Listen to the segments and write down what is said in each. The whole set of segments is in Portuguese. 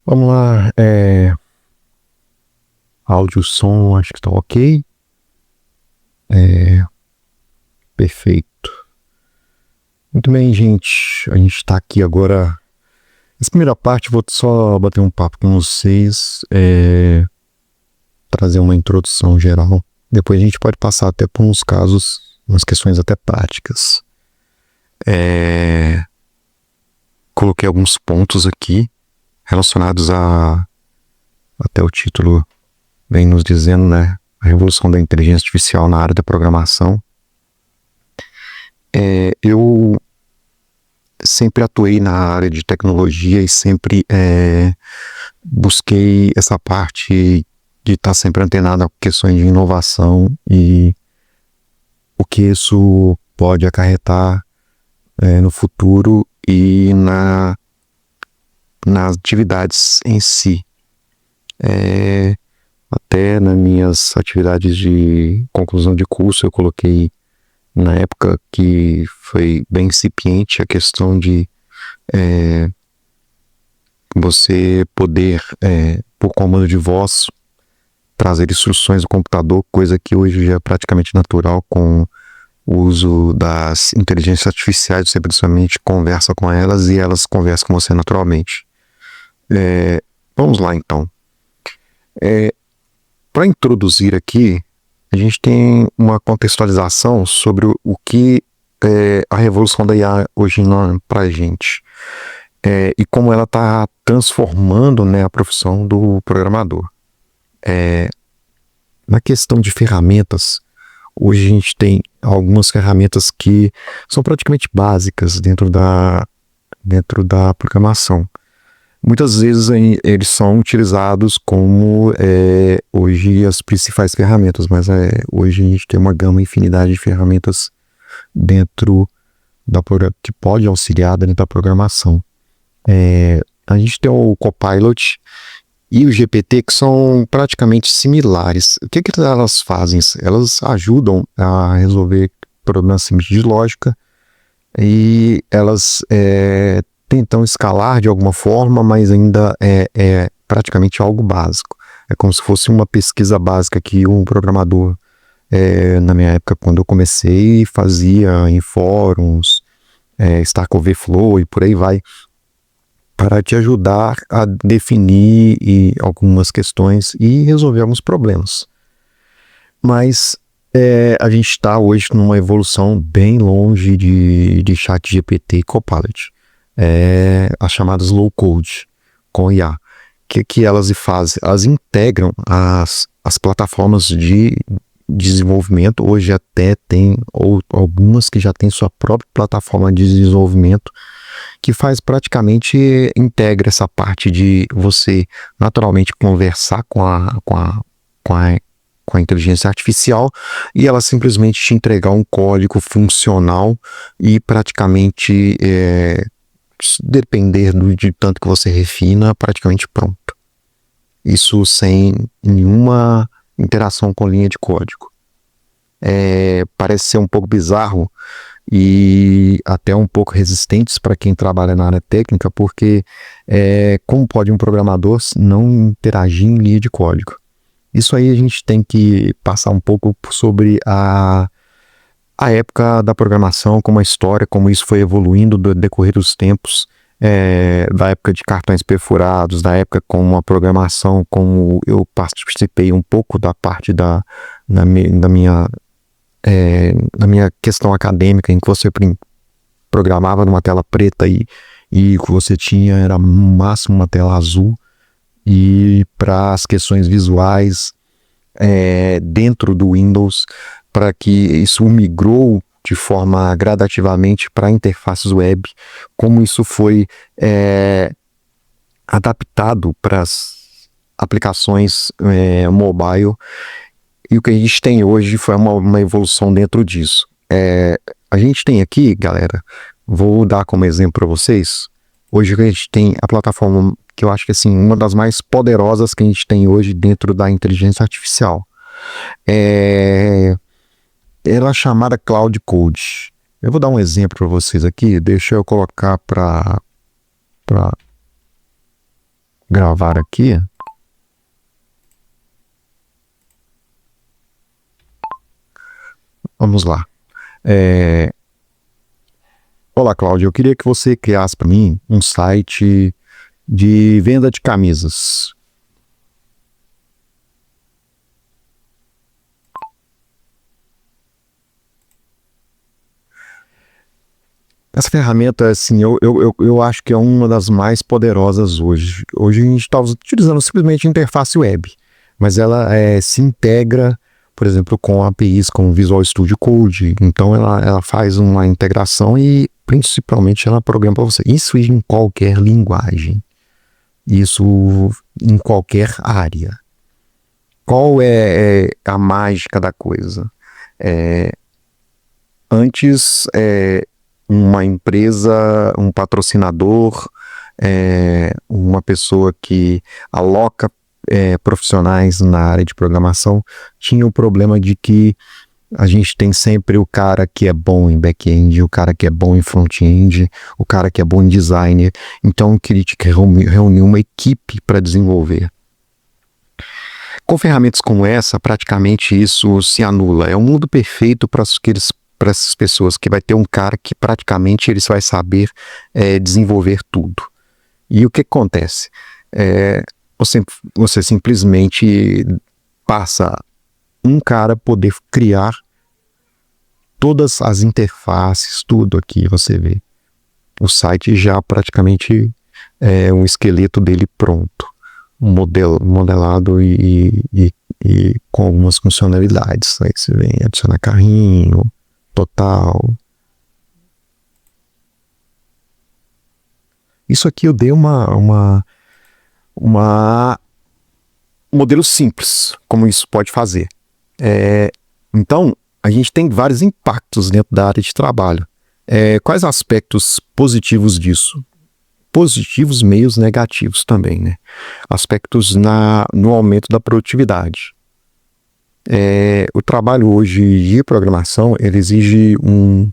Vamos lá, áudio, som, acho que tá ok. Perfeito. Muito bem, gente. A gente tá aqui agora. Essa primeira parte, vou só bater um papo com vocês, trazer uma introdução geral. Depois a gente pode passar até por uns casos, umas questões até práticas. Coloquei alguns pontos aqui relacionados até o título vem nos dizendo, né? A revolução da inteligência artificial na área da programação. Eu sempre atuei na área de tecnologia e sempre busquei essa parte de estar sempre antenado a questões de inovação e o que isso pode acarretar no futuro e nas atividades em si. Até nas minhas atividades de conclusão de curso eu coloquei, na época que foi bem incipiente, a questão de você poder, por comando de voz, trazer instruções do computador, coisa que hoje já é praticamente natural com o uso das inteligências artificiais. Você simplesmente conversa com elas e elas conversam com você naturalmente. Vamos lá, então. Para introduzir aqui, a gente tem uma contextualização sobre o que é a revolução da IA hoje para a gente. E como ela está transformando, né, a profissão do programador. Na questão de ferramentas, hoje a gente tem algumas ferramentas que são praticamente básicas dentro da programação. Muitas vezes eles são utilizados como hoje as principais ferramentas, mas hoje a gente tem uma gama, infinidade de ferramentas dentro que pode auxiliar dentro da programação. A gente tem o Copilot e o GPT, que são praticamente similares. O que elas fazem? Elas ajudam a resolver problemas simples de lógica e elas tentam escalar de alguma forma, mas ainda é praticamente algo básico. É como se fosse uma pesquisa básica que um programador, na minha época, quando eu comecei, fazia em fóruns, Stack Overflow e por aí vai, para te ajudar a definir algumas questões e resolver alguns problemas. Mas a gente está hoje numa evolução bem longe de ChatGPT e Copilot. As chamadas low code com IA. O que elas fazem? Elas integram as plataformas de desenvolvimento. Hoje até tem algumas que já têm sua própria plataforma de desenvolvimento, que faz praticamente, integra essa parte de você naturalmente conversar com a inteligência artificial e ela simplesmente te entregar um código funcional e praticamente depender de tanto que você refina, praticamente pronto. Isso sem nenhuma interação com linha de código. Parece ser um pouco bizarro e até um pouco resistentes para quem trabalha na área técnica, porque como pode um programador não interagir em linha de código? Isso aí a gente tem que passar um pouco sobre a época da programação, como a história, como isso foi evoluindo do decorrer dos tempos, da época de cartões perfurados, da época com a programação, como eu participei um pouco da parte na minha questão acadêmica, em que você programava numa tela preta e o que você tinha era no máximo uma tela azul. E para as questões visuais dentro do Windows, para que isso migrou de forma gradativamente para interfaces web, como isso foi adaptado para as aplicações mobile, e o que a gente tem hoje foi uma evolução dentro disso. A gente tem aqui, galera, vou dar como exemplo para vocês, hoje a gente tem a plataforma que eu acho que assim, uma das mais poderosas que a gente tem hoje dentro da inteligência artificial. Ela é chamada Cloud Code. Eu vou dar um exemplo para vocês aqui, deixa eu colocar para gravar aqui. Vamos lá. Olá, Cláudia. Eu queria que você criasse para mim um site de venda de camisas. Essa ferramenta, assim, eu acho que é uma das mais poderosas hoje. Hoje a gente está utilizando simplesmente interface web, mas ela se integra, por exemplo, com APIs como Visual Studio Code. Então ela faz uma integração e principalmente ela programa para você. Isso em qualquer linguagem. Isso em qualquer área. Qual é a mágica da coisa? Antes, uma empresa, um patrocinador, uma pessoa que aloca profissionais na área de programação, tinha o problema de que a gente tem sempre o cara que é bom em back-end, o cara que é bom em front-end, o cara que é bom em designer. Então eu queria reunir uma equipe para desenvolver. Com ferramentas como essa, praticamente isso se anula. É um mundo perfeito para essas pessoas, que vai ter um cara que praticamente ele vai saber desenvolver tudo. E o que acontece? Você simplesmente passa um cara poder criar todas as interfaces, tudo aqui você vê. O site já praticamente é um esqueleto dele pronto, modelado e com algumas funcionalidades. Aí você vem adicionar carrinho, total. Isso aqui eu dei uma modelo simples, como isso pode fazer. Então, a gente tem vários impactos dentro da área de trabalho. Quais aspectos positivos disso? Positivos, meios negativos também, né? Aspectos no aumento da produtividade. O trabalho hoje de programação, ele exige um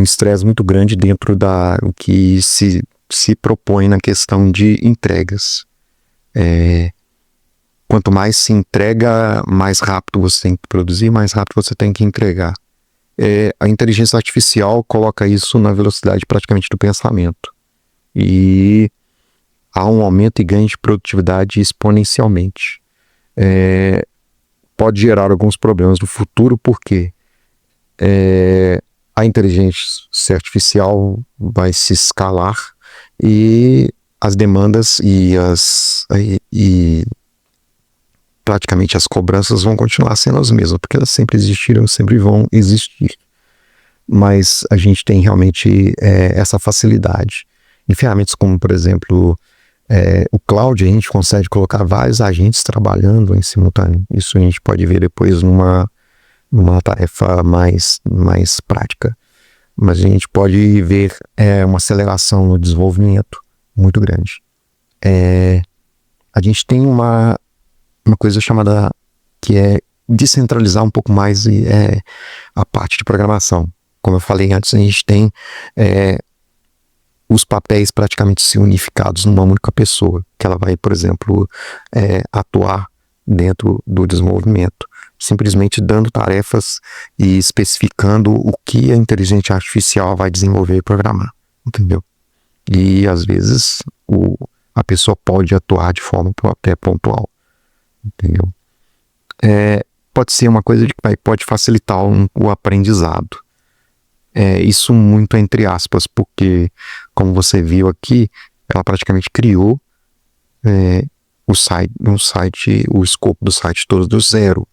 estresse muito grande dentro do que se propõe na questão de entregas. Quanto mais se entrega, mais rápido você tem que produzir, mais rápido você tem que entregar. A inteligência artificial coloca isso na velocidade praticamente do pensamento. E há um aumento e ganho de produtividade exponencialmente. Pode gerar alguns problemas no futuro, porque a inteligência artificial vai se escalar e as demandas e praticamente as cobranças vão continuar sendo as mesmas, porque elas sempre existiram, sempre vão existir. Mas a gente tem realmente essa facilidade. Em ferramentas como, por exemplo, o Cloud, a gente consegue colocar vários agentes trabalhando em simultâneo. Isso a gente pode ver depois numa tarefa mais prática. Mas a gente pode ver uma aceleração no desenvolvimento muito grande. A gente tem uma coisa chamada, que é descentralizar um pouco mais a parte de programação. Como eu falei antes, a gente tem os papéis praticamente se unificados numa única pessoa, que ela vai, por exemplo, atuar dentro do desenvolvimento, simplesmente dando tarefas e especificando o que a inteligência artificial vai desenvolver e programar, entendeu? E às vezes a pessoa pode atuar de forma até pontual, entendeu? Pode ser uma coisa que pode facilitar o aprendizado. Isso muito entre aspas, porque, como você viu aqui, ela praticamente criou o escopo do site todo do zero.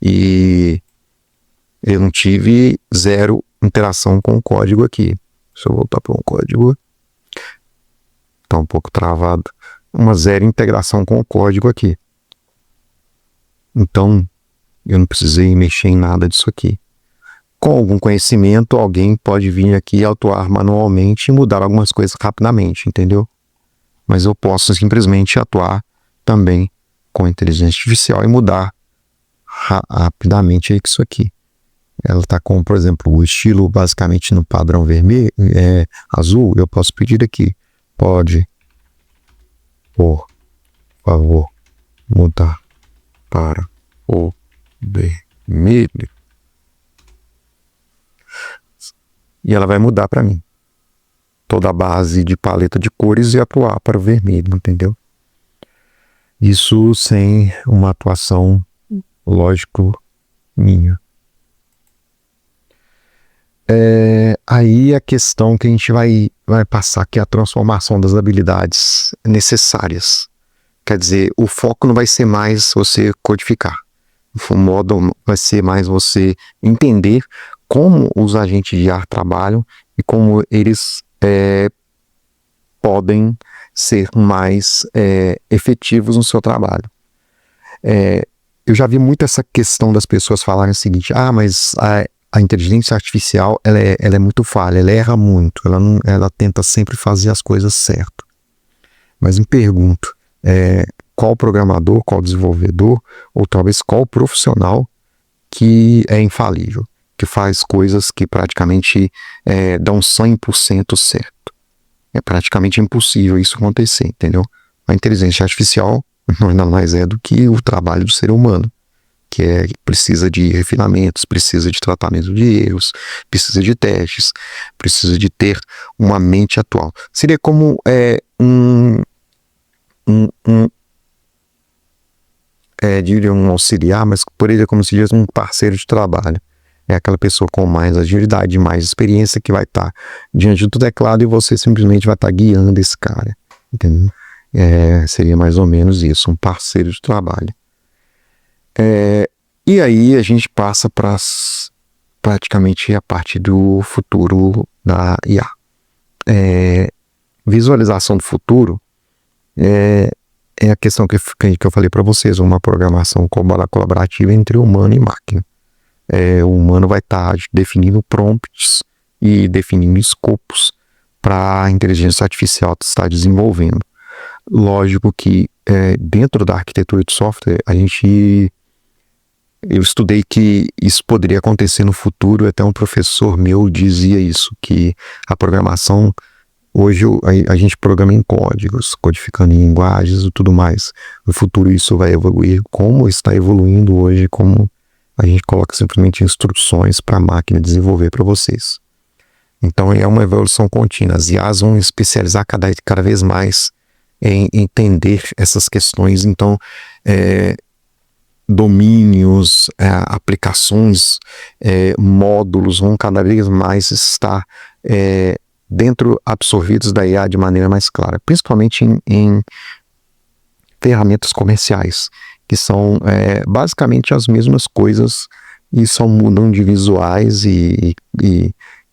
E eu não tive zero interação com o código aqui. Deixa eu voltar para um código. Está um pouco travado. Uma zero integração com o código aqui. Então, eu não precisei mexer em nada disso aqui. Com algum conhecimento, alguém pode vir aqui e atuar manualmente e mudar algumas coisas rapidamente, entendeu? Mas eu posso simplesmente atuar também com inteligência artificial e mudar rapidamente isso aqui. Ela está com, por exemplo, o estilo basicamente no padrão vermelho, azul. Eu posso pedir aqui, pode Por favor, mudar para o vermelho. E ela vai mudar para mim toda a base de paleta de cores e atuar para o vermelho, entendeu? Isso sem uma atuação, lógico, minha. Aí a questão que a gente vai passar, que é a transformação das habilidades necessárias. Quer dizer, o foco não vai ser mais você codificar. O modo vai ser mais você entender como os agentes de IA trabalham e como eles podem ser mais efetivos no seu trabalho. Eu já vi muito essa questão das pessoas falarem o seguinte: mas a inteligência artificial ela é muito falha, ela erra muito, ela tenta sempre fazer as coisas certo. Mas me pergunto, qual programador, qual desenvolvedor, ou talvez qual profissional que é infalível, que faz coisas que praticamente dão 100% certo. É praticamente impossível isso acontecer, entendeu? A inteligência artificial nada mais é do que o trabalho do ser humano, que precisa de refinamentos, precisa de tratamento de erros, precisa de testes, precisa de ter uma mente atual. Seria como diria um auxiliar, mas poderia como se diz um parceiro de trabalho. É aquela pessoa com mais agilidade, mais experiência que vai estar diante do teclado e você simplesmente vai estar guiando esse cara, entendeu? Seria mais ou menos isso, um parceiro de trabalho. E aí a gente passa para praticamente a parte do futuro da IA. Visualização do futuro é a questão que eu falei para vocês, uma programação colaborativa entre humano e máquina. O humano vai estar definindo prompts e definindo escopos para a inteligência artificial estar desenvolvendo. Lógico que dentro da arquitetura de software, eu estudei que isso poderia acontecer no futuro, até um professor meu dizia isso, que a programação, hoje a gente programa em códigos, codificando em linguagens e tudo mais. No futuro isso vai evoluir, como está evoluindo hoje, como a gente coloca simplesmente instruções para a máquina desenvolver para vocês. Então é uma evolução contínua. As IAs vão especializar cada vez mais em entender essas questões. Então, domínios, aplicações, módulos vão cada vez mais estar absorvidos da IA de maneira mais clara, principalmente em ferramentas comerciais, que são basicamente as mesmas coisas e só mudam de visuais e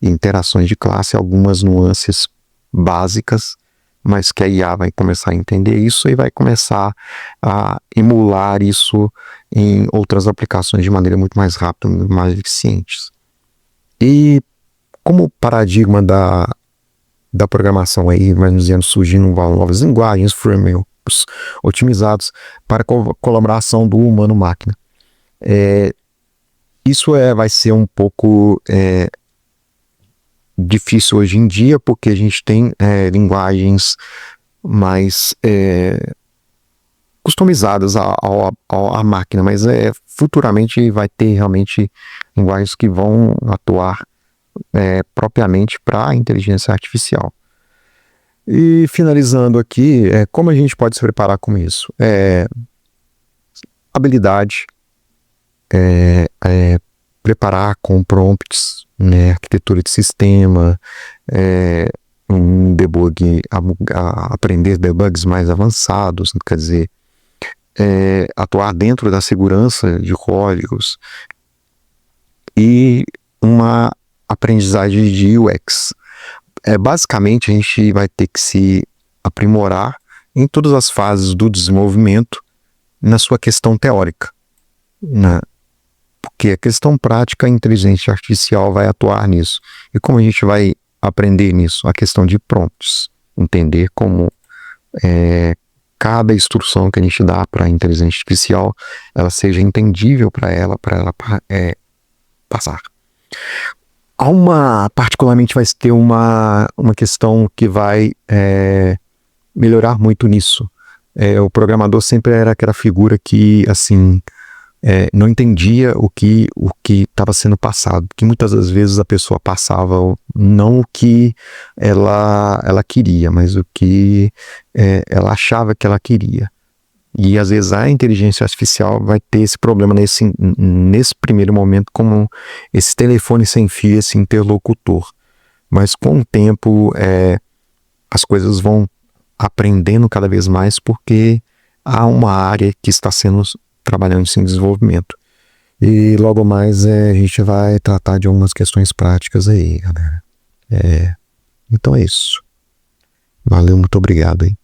interações de classe, algumas nuances básicas, mas que a IA vai começar a entender isso e vai começar a emular isso em outras aplicações de maneira muito mais rápida, muito mais eficientes. E como paradigma da programação aí, vai nos dizendo, surgindo novas linguagens, frameworks otimizados para colaboração do humano-máquina. Isso vai ser um pouco difícil hoje em dia, porque a gente tem linguagens mais customizadas à máquina, mas futuramente vai ter realmente linguagens que vão atuar propriamente para a inteligência artificial. E finalizando aqui, como a gente pode se preparar com isso? Habilidade, preparar com prompts, arquitetura de sistema, um debug, aprender debugs mais avançados, quer dizer, atuar dentro da segurança de códigos e uma aprendizagem de UX. Basicamente, a gente vai ter que se aprimorar em todas as fases do desenvolvimento na sua questão teórica, né? Porque a questão prática, a inteligência artificial vai atuar nisso. E como a gente vai aprender nisso? A questão de prompts. Entender como cada instrução que a gente dá para a inteligência artificial, ela seja entendível para ela passar. Particularmente vai ter uma questão que vai melhorar muito nisso. o programador sempre era aquela figura que, assim, não entendia o que estava sendo passado, que muitas das vezes a pessoa passava não o que ela queria, mas o que ela achava que ela queria. E às vezes a inteligência artificial vai ter esse problema nesse primeiro momento, como esse telefone sem fio, esse interlocutor. Mas com o tempo as coisas vão aprendendo cada vez mais, porque há uma área que está sendo trabalhando em desenvolvimento. E logo mais a gente vai tratar de algumas questões práticas aí, galera. Então é isso. Valeu, muito obrigado, hein?